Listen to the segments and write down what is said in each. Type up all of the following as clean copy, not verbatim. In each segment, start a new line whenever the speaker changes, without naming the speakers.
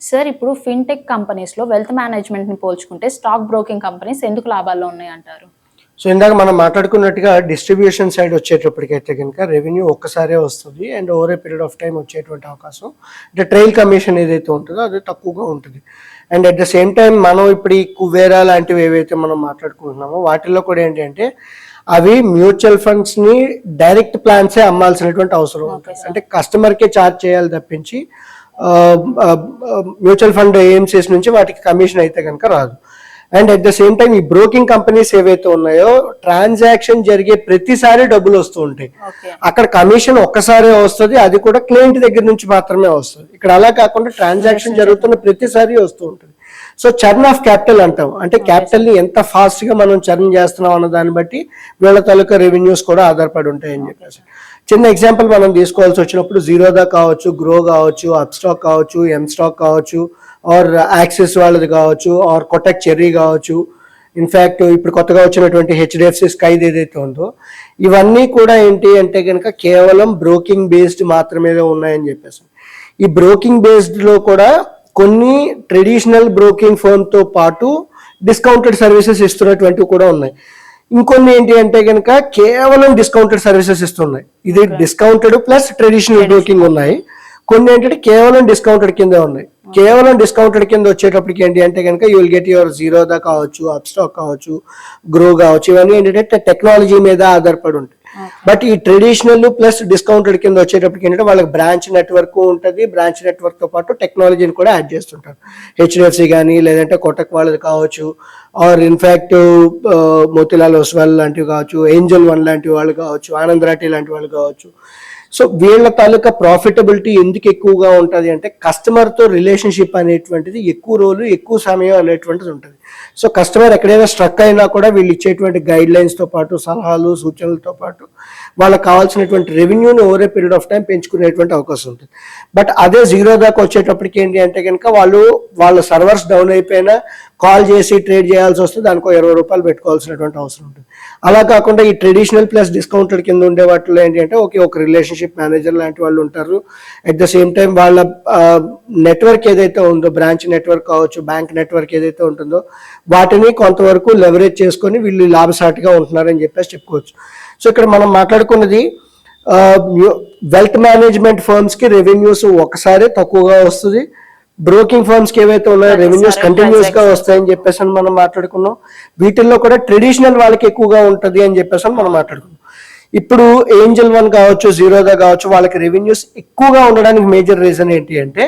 Sir ఇప్పుడు fintech కంపెనీస్‌లో wealth మేనేజ్‌మెంట్‌ని పోల్చుకుంటే స్టాక్ బ్రోకింగ్ కంపెనీస్ ఎందుకు లాభాల్లో ఉన్నాయంటారు?
సో ఇందాక మనం మాట్లాడుకున్నట్టుగా డిస్ట్రిబ్యూషన్ సైడ్ వచ్చేటప్పటికైతే కనుక రెవెన్యూ ఒక్కసారే వస్తుంది and over a period of time వచ్చేటువంటి అవకాశం అంటే ట్రైల్ కమిషన్ ఏదైతే ఉంటుందో అది తక్కువగా ఉంటుంది. And at the same time మనం ఇప్పుడు ఈ కువేరా లాంటివి ఏవైతే మనం మాట్లాడుకుంటున్నామో వాటిల్లో కూడా ఏంటంటే అవి మ్యూచువల్ ఫండ్స్ని డైరెక్ట్ ప్లాన్సే అమ్మాల్సినటువంటి అవసరం ఉంటుంది. అంటే కస్టమర్కే ఛార్జ్ చేయాలి తప్పించి మ్యూచువల్ ఫండ్ ఏఎంసీస్ నుంచి వాటికి కమిషన్ అయితే కనుక రాదు. And at the same time ఈ బ్రోకింగ్ కంపెనీస్ ఏవైతే ఉన్నాయో ట్రాన్సాక్షన్ జరిగే ప్రతిసారి డబ్బులు వస్తూ ఉంటాయి. అక్కడ కమిషన్ ఒక్కసారి వస్తుంది, అది కూడా క్లయింట్ దగ్గర నుంచి మాత్రమే వస్తుంది. ఇక్కడ అలా కాకుండా ట్రాన్సాక్షన్ జరుగుతున్న ప్రతిసారి వస్తూ ఉంటుంది. సో చర్న్ ఆఫ్ క్యాపిటల్ అంటాం, అంటే క్యాపిటల్ ని ఎంత ఫాస్ట్ గా మనం చర్న్ చేస్తున్నాం అన్న దాన్ని బట్టి వీళ్ళ తాలూకా రెవెన్యూస్ కూడా ఆధారపడి ఉంటాయని చెప్పేసి. చిన్న ఎగ్జాంపుల్ మనం తీసుకోవాల్సి వచ్చినప్పుడు జీరోదా కావచ్చు, గ్రో కావచ్చు, అప్ స్టాక్ కావచ్చు, ఎం స్టాక్ కావచ్చు, ఆర్ యాక్సిస్ వాళ్ళది కావచ్చు, ఆర్ కొటక్ చెర్రీ కావచ్చు, ఇన్ఫ్యాక్ట్ ఇప్పుడు కొత్తగా వచ్చినటువంటి హెచ్డిఎఫ్సి స్కైది ఏదైతే ఉందో ఇవన్నీ కూడా ఏంటి అంటే కనుక కేవలం బ్రోకింగ్ బేస్డ్ మాత్రమే ఉన్నాయని చెప్పేసి. ఈ బ్రోకింగ్ బేస్డ్ లో కూడా కొన్ని ట్రెడిషనల్ బ్రోకింగ్ ఫర్మ్తో పాటు డిస్కౌంటెడ్ సర్వీసెస్ ఇస్తున్నటువంటివి కూడా ఉన్నాయి. ఇంకొన్ని ఏంటి అంటే కనుక కేవలం డిస్కౌంటెడ్ సర్వీసెస్ ఇస్తున్నాయి. ఇది డిస్కౌంటెడ్ ప్లస్ ట్రెడిషనల్ బ్రోకింగ్ ఉన్నాయి. కొన్ని ఏంటంటే కేవలం డిస్కౌంటెడ్ కింద ఉన్నాయి. కేవలం డిస్కౌంటెడ్ కింద వచ్చేటప్పటికి ఏంటి అంటే కనుక you will get your Zerodha కావచ్చు, అప్ స్టాక్ కావచ్చు, గ్రో కావచ్చు, ఇవన్నీ ఏంటంటే టెక్నాలజీ మీద ఆధారపడి ఉంటాయి. బట్ ఈ ట్రెడిషనల్ ప్లస్ డిస్కౌంటెడ్ కింద వచ్చేటప్పటికి ఏంటంటే వాళ్ళకి బ్రాంచ్ నెట్వర్క్ ఉంటుంది. బ్రాంచ్ నెట్వర్క్ తో పాటు టెక్నాలజీని కూడా యాడ్ చేస్తుంటారు. హెచ్డిఎఫ్సి కానీ లేదంటే కోటక్ వాళ్ళది కావచ్చు, ఆర్ ఇన్ఫ్యాక్ట్ మోతిలాల్ ఒస్వాల్ లాంటివి కావచ్చు, ఏంజల్ వన్ లాంటి వాళ్ళు కావచ్చు, ఆనంద్ రాఠీ లాంటి వాళ్ళు కావచ్చు. సో వీళ్ళ తాలూకా ప్రాఫిటబిలిటీ ఎందుకు ఎక్కువగా ఉంటుంది అంటే కస్టమర్తో రిలేషన్షిప్ అనేటువంటిది ఎక్కువ రోజులు ఎక్కువ సమయం అనేటువంటిది ఉంటుంది. సో కస్టమర్ ఎక్కడైనా స్ట్రక్ అయినా కూడా వీళ్ళు ఇచ్చేటువంటి గైడ్ లైన్స్తో పాటు సలహాలు సూచనలతో పాటు వాళ్ళకి కావాల్సినటువంటి రెవెన్యూని over a period of time పెంచుకునేటువంటి అవకాశం ఉంటుంది. బట్ అదే జీరో దాకా వచ్చేటప్పటికి ఏంటి అంటే కనుక వాళ్ళ సర్వర్స్ డౌన్ అయిపోయినా కాల్ చేసి ట్రేడ్ చేయాల్సి వస్తే దానికో 20 రూపాయలు పెట్టుకోవాల్సినటువంటి అవసరం ఉంటుంది. అలా కాకుండా ఈ ట్రెడిషనల్ ప్లస్ డిస్కౌంటెడ్ కింద ఉండే వాటిలో ఏంటి అంటే ఒక రిలేషన్షిప్ మేనేజర్ లాంటి వాళ్ళు ఉంటారు. అట్ ద సేమ్ టైం వాళ్ళ నెట్వర్క్ ఏదైతే ఉందో బ్రాంచ్ నెట్వర్క్ కావచ్చు, బ్యాంక్ నెట్వర్క్ ఏదైతే ఉంటుందో వాటిని కొంతవరకు లెవరేజ్ చేసుకొని వీళ్ళు లాభసాటిగా ఉంటున్నారని చెప్పేసి చెప్పుకోవచ్చు. సో ఇక్కడ మనం మాట్లాడుకున్నది వెల్త్ మేనేజ్మెంట్ ఫర్మ్స్ కి రెవెన్యూస్ ఒకసారి తక్కువగా వస్తుంది. బ్రోకింగ్ ఫర్మ్స్ కి ఏవైతే ఉన్నాయో రెవెన్యూస్ కంటిన్యూస్ గా వస్తాయని చెప్పేసి మనం మాట్లాడుకున్నాం. వీటిల్లో కూడా ట్రెడిషనల్ వాళ్ళకి ఎక్కువగా ఉంటుంది అని చెప్పేసి మనం మాట్లాడుకున్నాం. ఇప్పుడు ఏంజల్ వన్ కావచ్చు, జీరోదా కావచ్చు, వాళ్ళకి రెవెన్యూస్ ఎక్కువగా ఉండడానికి మేజర్ రీజన్ ఏంటి అంటే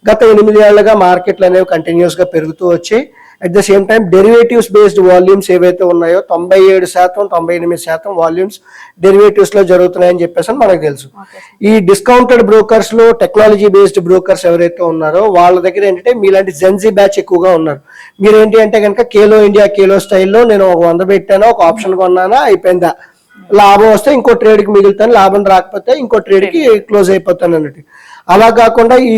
గత 8 ఏళ్లుగా మార్కెట్లు అనేవి కంటిన్యూస్ గా పెరుగుతూ వచ్చాయి. At the same time derivatives based volumes ఏవైతే ఉన్నాయో 97%, 98% వాల్యూమ్స్ డెరివేటివ్స్ లో జరుగుతున్నాయని చెప్పేసి మనకు తెలుసు. ఈ డిస్కౌంటెడ్ బ్రోకర్స్ లో టెక్నాలజీ బేస్డ్ బ్రోకర్స్ ఎవరైతే ఉన్నారో వాళ్ళ దగ్గర ఏంటంటే మీలాంటి జెన్జీ బ్యాచ్ ఎక్కువగా ఉన్నారు. మీరు ఏంటి అంటే కనుక కేలో ఇండియా కేలో స్టైల్లో నేను ఒక 100 పెట్టానా, ఒక ఆప్షన్ కొన్నానా, అయిపోయిందా, లాభం వస్తే ఇంకో ట్రేడ్ కి మిగులుతాను, లాభం రాకపోతే ఇంకో ట్రేడ్ కి క్లోజ్ అయిపోతాను అన్నట్టు. అలా కాకుండా ఈ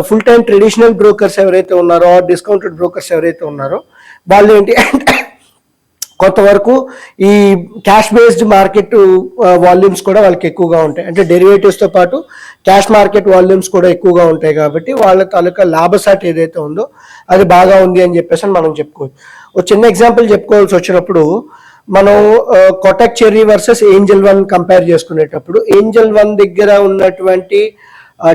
ఫుల్ టైం ట్రెడిషనల్ బ్రోకర్స్ ఎవరైతే ఉన్నారో, డిస్కౌంటెడ్ బ్రోకర్స్ ఎవరైతే ఉన్నారో వాళ్ళు ఏంటి అంటే కొంతవరకు ఈ క్యాష్ బేస్డ్ మార్కెట్ వాల్యూమ్స్ కూడా వాళ్ళకి ఎక్కువగా ఉంటాయి. అంటే డెరివేటివ్స్ తో పాటు క్యాష్ మార్కెట్ వాల్యూమ్స్ కూడా ఎక్కువగా ఉంటాయి కాబట్టి వాళ్ళ తాలూకా లాభసాటి ఏదైతే ఉందో అది బాగా ఉంది అని చెప్పేసి మనం చెప్పుకోవచ్చు. ఒక చిన్న ఎగ్జాంపుల్ చెప్పుకోవాల్సి వచ్చినప్పుడు మనం Kotak cherry versus Angel one compare చేసుకునేటప్పుడు ఏంజల్ వన్ దగ్గర ఉన్నటువంటి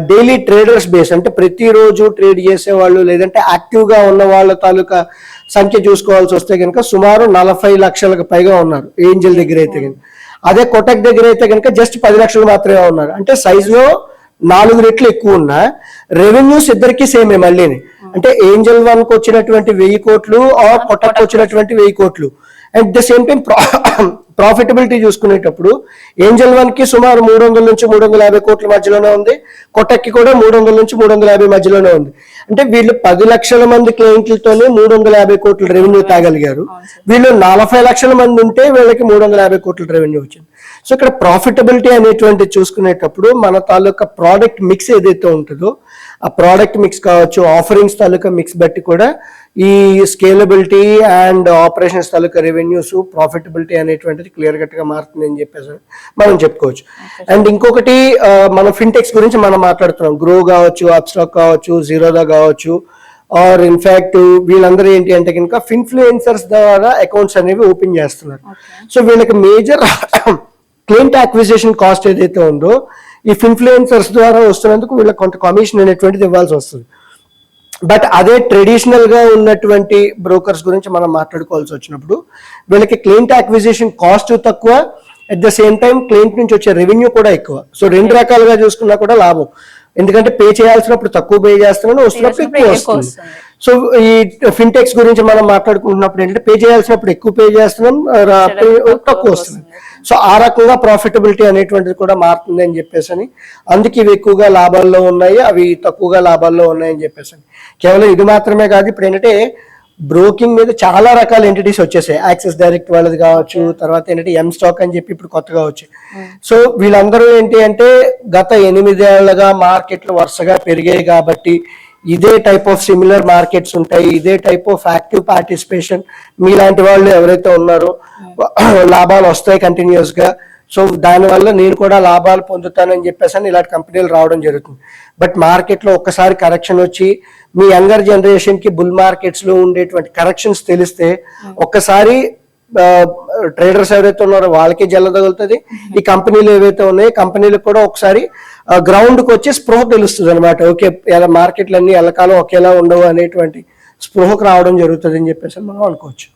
డైలీ ట్రేడర్స్ బేస్ అంటే ప్రతిరోజు ట్రేడ్ చేసేవాళ్ళు లేదంటే యాక్టివ్గా ఉన్న వాళ్ళ తాలూకా సంఖ్య చూసుకోవాల్సి వస్తే కనుక సుమారు 40 లక్షలకు పైగా ఉన్నారు ఏంజల్ దగ్గర అయితే కనుక. అదే కోటక్ దగ్గర అయితే కనుక జస్ట్ 10 లక్షలు మాత్రమే ఉన్నారు. అంటే సైజులో 4 రెట్లు ఎక్కువ ఉన్న రెవెన్యూస్ ఇద్దరికి సేమే మళ్ళీని. అంటే ఏంజల్ వన్ కు వచ్చినటువంటి 1000 కోట్లు ఆర్ కోటక్ వచ్చినటువంటి 1000 కోట్లు. At the same time profitability చూసుకునేటప్పుడు ఏంజల్ వన్ కి సుమారు 300 నుంచి 350 కోట్ల మధ్యలోనే ఉంది, కోటక్కి కూడా 300 నుంచి 350 మధ్యలోనే ఉంది. అంటే వీళ్ళు 10 లక్షల మంది క్లయింట్లతోనే 350 కోట్ల రెవెన్యూ తాగలిగారు. వీళ్ళు 40 లక్షల మంది ఉంటే వీళ్ళకి 350 కోట్ల రెవెన్యూ వచ్చింది. సో ఇక్కడ ప్రాఫిటబిలిటీ అనేటువంటి చూసుకునేటప్పుడు మన తాలూకా ప్రోడక్ట్ మిక్స్ ఏదైతే ఉంటుందో ఆ ప్రోడక్ట్ మిక్స్ కావచ్చు, ఆఫరింగ్స్ తాలూకా మిక్స్ బట్టి కూడా ఈ scalability and operations taluka revenues profitability అనేటువంటిది క్లియర్ కట్ గా మారుతుంది అని చెప్పేసి మనం చెప్పుకోవచ్చు. అండ్ ఇంకొకటి మన ఫిన్టెక్స్ గురించి మనం మాట్లాడుతున్నాం. గ్రో కావచ్చు, అప్స్టాక్ కావచ్చు, జీరోదా కావచ్చు, ఆర్ ఇన్ఫాక్ట్ వీళ్ళందరూ ఏంటి అంటే కనుక ఇన్ఫ్లుయెన్సర్స్ ద్వారా అకౌంట్స్ అనేవి ఓపెన్ చేస్తున్నారు. సో వీళ్ళకి మేజర్ క్లయింట్ అక్విజిషన్ కాస్ట్ ఏదైతే ఉందో ఈ ఇన్ఫ్లుయెన్సర్స్ ద్వారా వస్తున్నందుకు వీళ్ళకి కొంత కమిషన్ అనేటువంటిది ఇవ్వాల్సి వస్తుంది. బట్ అదే ట్రెడిషనల్ గా ఉన్నటువంటి బ్రోకర్స్ గురించి మనం మాట్లాడుకోవాల్సి వచ్చినప్పుడు వీళ్ళకి క్లయింట్ అక్విజిషన్ కాస్ట్ తక్కువ, at the same time client నుంచి వచ్చే రెవెన్యూ కూడా ఎక్కువ. సో రెండు రకాలుగా చూసుకున్నా కూడా లాభం, ఎందుకంటే పే చేయాల్సినప్పుడు తక్కువ పే చేస్తున్నాను, వస్తున్నప్పుడు ఎక్కువ వస్తుంది. సో ఈ ఫిన్టెక్స్ గురించి మనం మాట్లాడుకుంటున్నప్పుడు ఏంటంటే పే చేయాల్సినప్పుడు ఎక్కువ పే చేస్తున్నాం, తక్కువ వస్తుంది. సో ఆ రకంగా ప్రాఫిటబిలిటీ అనేటువంటిది కూడా మారుతుంది అని చెప్పేసి అని, అందుకే ఇవి ఎక్కువగా లాభాల్లో ఉన్నాయి, అవి తక్కువగా లాభాల్లో ఉన్నాయని చెప్పేసి అని. కేవలం ఇది మాత్రమే కాదు, ఇప్పుడు ఏంటంటే బ్రోకింగ్ మీద చాలా రకాల ఎంటిటీస్ వచ్చేసాయి. యాక్సిస్ డైరెక్ట్ వాళ్ళది కావచ్చు, తర్వాత ఏంటంటే ఎం స్టాక్ అని చెప్పి ఇప్పుడు కొత్తగా వచ్చాయి. సో వీళ్ళందరూ ఏంటి అంటే గత 8 ఏళ్లుగా మార్కెట్లు వరుసగా పెరిగాయి కాబట్టి ఇదే టైప్ ఆఫ్ సిమిలర్ మార్కెట్స్ ఉంటాయి, ఇదే టైప్ ఆఫ్ యాక్టివ్ పార్టిసిపేషన్ మీలాంటి వాళ్ళు ఎవరైతే ఉన్నారో లాభాలు వస్తాయి కంటిన్యూస్ గా. సో దానివల్ల నేను కూడా లాభాలు పొందుతానని చెప్పేసి ఇలాంటి కంపెనీలు రావడం జరుగుతుంది. బట్ మార్కెట్లో ఒక్కసారి కరెక్షన్ వచ్చి మీ యంగర్ జనరేషన్ కి బుల్ మార్కెట్స్ లో ఉండేటువంటి కరెక్షన్స్ తెలిస్తే ఒక్కసారి ట్రేడర్స్ ఎవరైతే ఉన్నారో వాళ్ళకి జల్ల తగులుతుంది. ఈ కంపెనీలు ఏవైతే ఉన్నాయో కంపెనీలకు కూడా ఒకసారి గ్రౌండ్ కి వచ్చి స్పృహ తెలుస్తుంది అనమాట. ఓకే, ఇలా మార్కెట్లు అన్ని ఎల్లకాలం ఒకేలా ఉండవు అనేటువంటి స్పృహకు రావడం జరుగుతుంది అని చెప్పేసి మనం అనుకోవచ్చు.